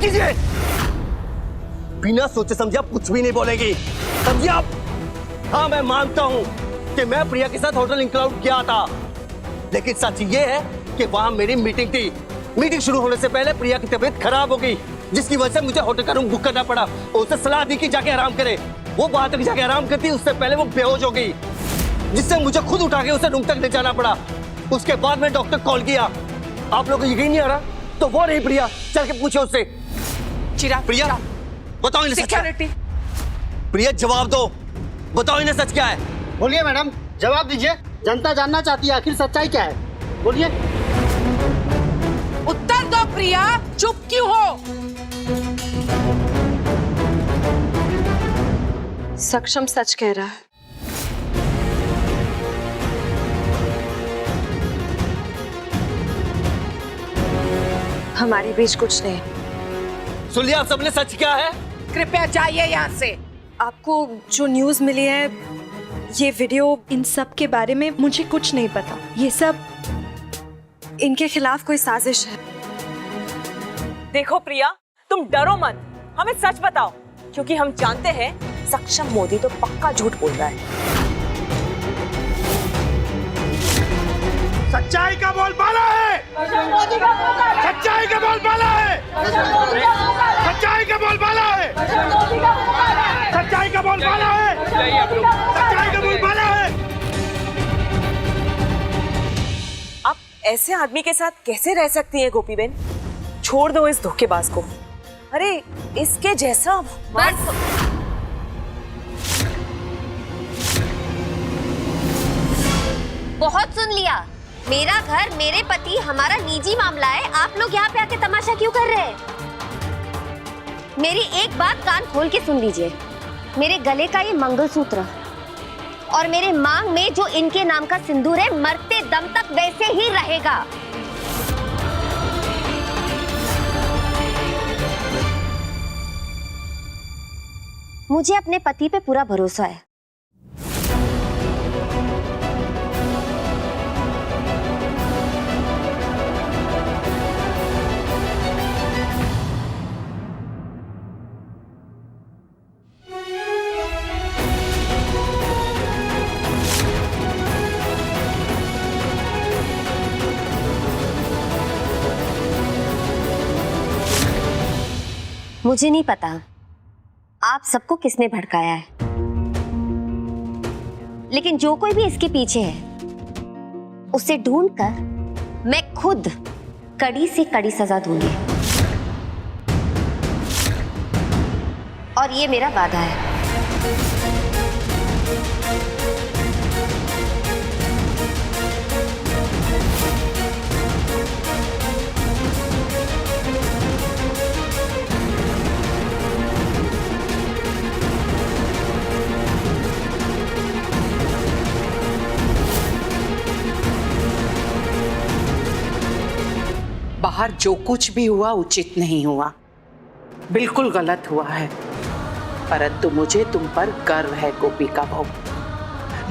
कीजिए। बिना सोचे समझे आप कुछ भी नहीं बोलेगी, समझिए आप? हाँ, मैं मानता हूँ कि मैं प्रिया के साथ होटल इंक्लाउड किया था, लेकिन सच ये है कि वहां मेरी मीटिंग थी। मीटिंग शुरू होने से पहले प्रिया की तबीयत खराब हो गई, जिसकी वजह से मुझे होटल का रूम बुक करना पड़ा। उसे सलाह दी कि जाके आराम करे। वो वहां तक जाके आराम करती, उससे पहले वो बेहोश हो गई, जिससे मुझे खुद उठा के उसे रूम तक ले जाना पड़ा। उसके बाद मैं डॉक्टर कॉल किया। आप लोगों को यकीन नहीं आ रहा तो वो नहीं प्रिया, चल के पूछो उससे। चिराग, प्रिया बताओ इन्हें सच क्या है? प्रिया जवाब दो, बताओ इन्हें सच क्या है? बोलिए मैडम, जवाब दीजिए। जनता जानना चाहती है आखिर सच्चाई क्या है, बोलिए। उत्तर दो प्रिया, चुप क्यों हो? सक्षम सच कह रहा है। हमारे बीच कुछ नहीं। सुन लिया आप सबने, सच क्या है? कृपया जाइए यहाँ से। आपको जो न्यूज़ मिली है, ये वीडियो, इन सब के बारे में मुझे कुछ नहीं पता। ये सब इनके खिलाफ कोई साजिश है। देखो प्रिया, तुम डरो मत, हमें सच बताओ, क्योंकि हम जानते हैं सक्षम मोदी तो पक्का झूठ बोल रहा है। सच्चाई का बोलबाला है, सच्चाई का बोलबाला है, सच्चाई का बोलबाला है, सच्चाई का बोलबाला है, सच्चाई का बोलबाला है। आप ऐसे आदमी के साथ कैसे रह सकती हैं गोपी बेन? छोड़ दो इस धोखेबाज को। अरे इसके जैसा बस। बहुत सुन लिया। मेरा घर, मेरे पति, हमारा निजी मामला है। आप लोग यहाँ पे आके तमाशा क्यों कर रहे हैं? मेरी एक बात कान खोल के सुन लीजिए। मेरे गले का ये मंगलसूत्र और मेरे मांग में जो इनके नाम का सिंदूर है, मरते दम तक वैसे ही रहेगा। मुझे अपने पति पे पूरा भरोसा है। मुझे नहीं पता आप सबको किसने भड़काया है, लेकिन जो कोई भी इसके पीछे है, उसे ढूंढकर मैं खुद कड़ी से कड़ी सजा दूंगी। और ये मेरा वादा है। बाहर जो कुछ भी हुआ उचित नहीं हुआ, बिल्कुल गलत हुआ है। परंतु मुझे तुम पर गर्व है गोपिका बहू।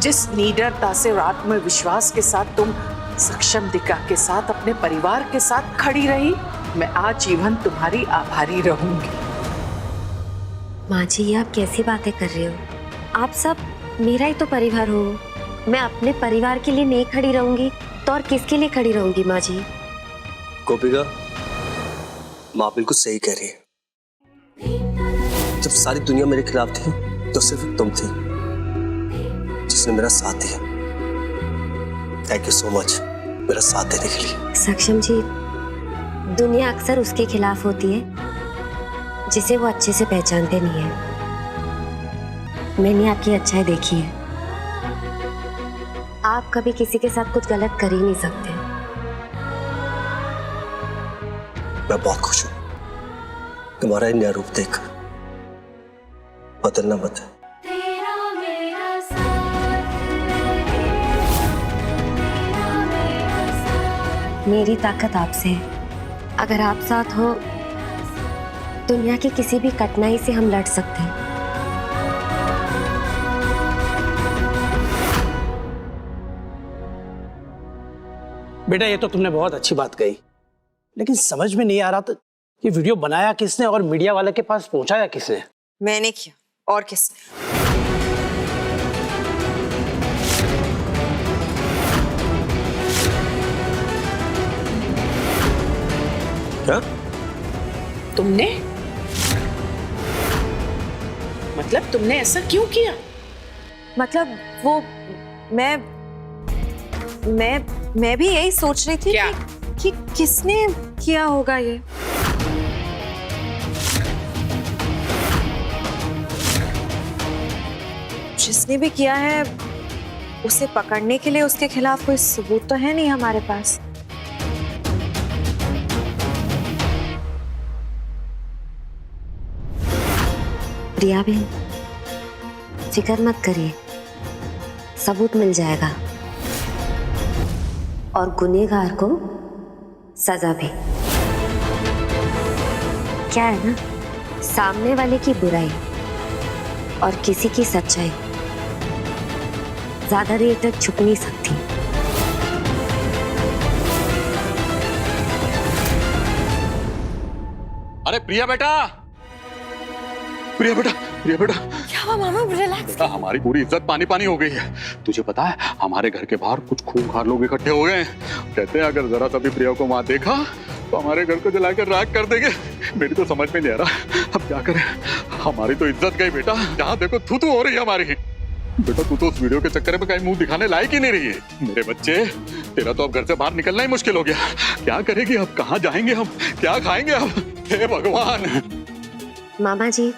जिस निडरता से और आत्मविश्वास के साथ तुम सक्षम दिका के साथ, अपने परिवार के साथ खड़ी रही, मैं आजीवन तुम्हारी आभारी रहूंगी। माँ जी, आप कैसी बातें कर रहे हो? आप सब मेरा ही तो परिवार हो। मैं अपने परिवार के लिए नहीं खड़ी रहूंगी तो और किसके लिए खड़ी रहूंगी माँ जी? गोपिका, माँ बिल्कुल सही कह रही है। जब सारी दुनिया मेरे खिलाफ थी तो सिर्फ तुम थी जिसने मेरा साथ दिया। थैंक यू सो मच मेरा साथ देने के लिए। सक्षम जी, दुनिया अक्सर उसके खिलाफ होती है जिसे वो अच्छे से पहचानते नहीं है। मैंने आपकी अच्छाई देखी है। आप कभी किसी के साथ कुछ गलत कर ही नहीं सकते। मैं बहुत खुश हूं तुम्हारा नया रूप देख। बदलना मत है। मेरी ताकत आपसे है। अगर आप साथ हो, दुनिया की किसी भी कठिनाई से हम लड़ सकते हैं। बेटा, ये तो तुमने बहुत अच्छी बात कही, लेकिन समझ में नहीं आ रहा था ये वीडियो बनाया किसने और मीडिया वाले के पास पहुंचाया किसने? मैंने किया, और किसने? क्या? तुमने? मतलब तुमने ऐसा क्यों किया? मतलब वो मैं भी यही सोच रही थी क्या? कि किसने किया होगा ये। जिसने भी किया है उसे पकड़ने के लिए उसके खिलाफ कोई सबूत तो है नहीं हमारे पास। प्रिया बहन, फिक्र मत करिए, सबूत मिल जाएगा और गुनहगार को सजा भी। क्या है ना, सामने वाले की बुराई और किसी की सच्चाई ज्यादा देर तक छुप नहीं सकती। अरे प्रिया बेटा, प्रिया बेटा, प्रिया बेटा, क्या हुआ मामा? रिलैक्स। हमारी पूरी इज्जत पानी पानी हो गई है। तुझे पता है हमारे घर के बाहर कुछ खूंखार लोग इकट्ठे हो गए हैं। कहते हैं अगर जरा सा भी प्रिया को वहां देखा तो हमारे घर को जलाकर राख कर देंगे। मेरी तो समझ में नहीं आ रहा अब क्या करें। हमारी तो इज्जत गई बेटा, जहाँ देखो थू थू हो रही है हमारी। बेटा तू तो उस वीडियो के चक्कर में कहीं मुंह दिखाने लायक ही नहीं रही है। मेरे बच्चे, तेरा तो अब घर से बाहर निकलना ही मुश्किल हो गया। क्या करेगी अब, कहाँ जाएंगे हम, क्या खाएंगे अब? हे भगवान। मामा जी,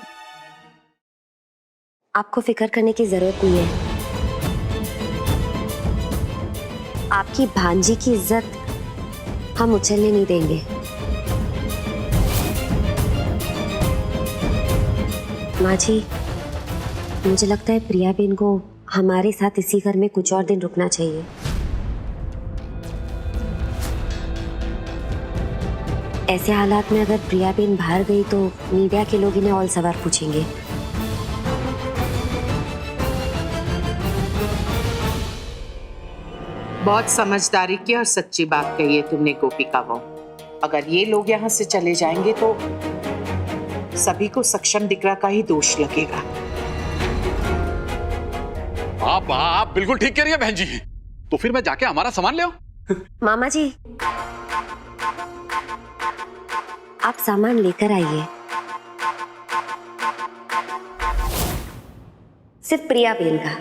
आपको फिक्र करने की जरूरत नहीं है। आपकी भांजी की इज्जत हम उछलने नहीं देंगे। माँ जी, मुझे लगता है प्रिया बहन को हमारे साथ इसी घर में कुछ और दिन रुकना चाहिए। ऐसे हालात में अगर प्रिया बहन बाहर गई तो मीडिया के लोग इन्हें और सवाल पूछेंगे। बहुत समझदारी की और सच्ची बात कही है तुमने गोपिका बहू। अगर ये लोग यहाँ से चले जाएंगे तो सभी को सक्षम दिकरा का ही दोष लगेगा। आप बिल्कुल ठीक कह रही है बहन जी। तो फिर मैं जाके हमारा सामान ले आऊं? मामा जी, आप सामान लेकर आइए, सिर्फ प्रिया बहन का,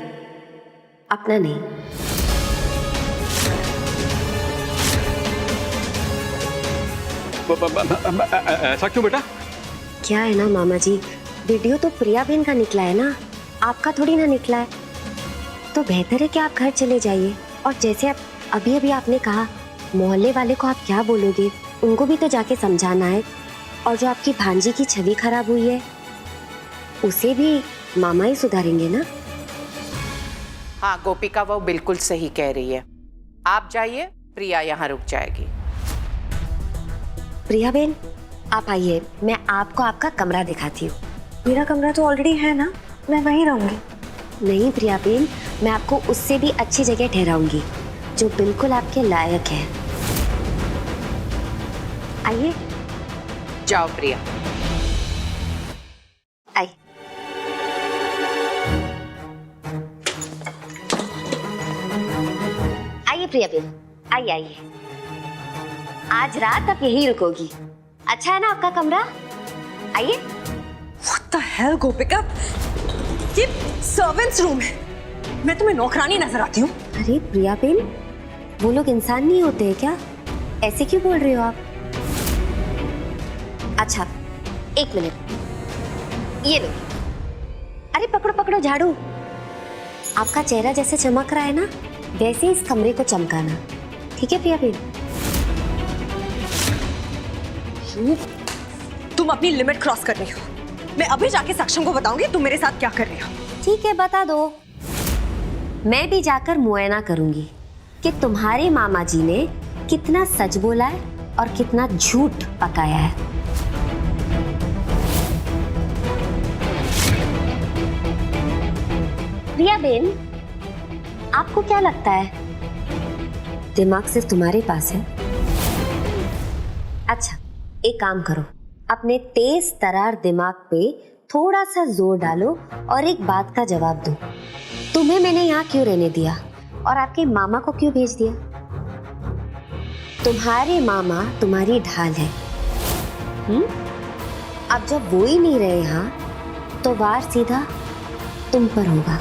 अपना नहीं। ऐसा क्यों बेटा? क्या है ना मामा जी, वीडियो तो प्रिया बहन का निकला है ना, आपका थोड़ी ना निकला है। तो बेहतर है कि आप घर चले जाइए। और जैसे आप अभी आपने कहा, मोहल्ले वाले को आप क्या बोलोगे, उनको भी तो जाके समझाना है। और जो आपकी भांजी की छवि खराब हुई है उसे भी मामा ही सुधारेंगे ना। हाँ गोपिका वो बिल्कुल सही कह रही है। आप जाइए, प्रिया यहाँ रुक जाएगी। प्रिया बहन, आप आइए, मैं आपको आपका कमरा दिखाती हूँ। मेरा कमरा तो ऑलरेडी है ना, मैं वहीं रहूंगी। नहीं प्रिया बहन, मैं आपको उससे भी अच्छी जगह ठहराऊंगी जो बिल्कुल आपके लायक है। आइए। जाओ प्रिया। आई। आइए प्रिया बहन, आइए आइए। आज रात आप यहीं रुकोगी। अच्छा है ना आपका कमरा? आइए। What the hell, गोपिका? ये सर्वेंट्स रूम है। मैं तुम्हें नौकरानी नजर आती हूँ? अरे प्रिया बहन, वो लोग इंसान नहीं होते हैं क्या? ऐसे क्यों बोल रहे हो आप? अच्छा, एक मिनट, ये लो। अरे पकड़ो पकड़ो झाड़ू। आपका चेहरा जैसे चमक रहा है ना, वैसे इस कमरे को चमकाना, ठीक है प्रिया बहन? तुम अपनी लिमिट क्रॉस कर रही हो। मैं अभी जाके सक्षम को बताऊंगी तुम मेरे साथ क्या कर रही हो। ठीक है, बता दो। मैं भी जाकर मुआयना करूंगी कि तुम्हारे मामा जी ने कितना सच बोला है और कितना झूठ पकाया है। प्रिया बेन, आपको क्या लगता है दिमाग सिर्फ तुम्हारे पास है? अच्छा, एक काम करो, अपने तेज तरार दिमाग पे थोड़ा सा जोर डालो और एक बात का जवाब दो। तुम्हें मैंने यहाँ क्यों रहने दिया और आपके मामा को क्यों भेज दिया? तुम्हारे मामा तुम्हारी ढाल है। अब जब वो ही नहीं रहे यहाँ तो वार सीधा तुम पर होगा।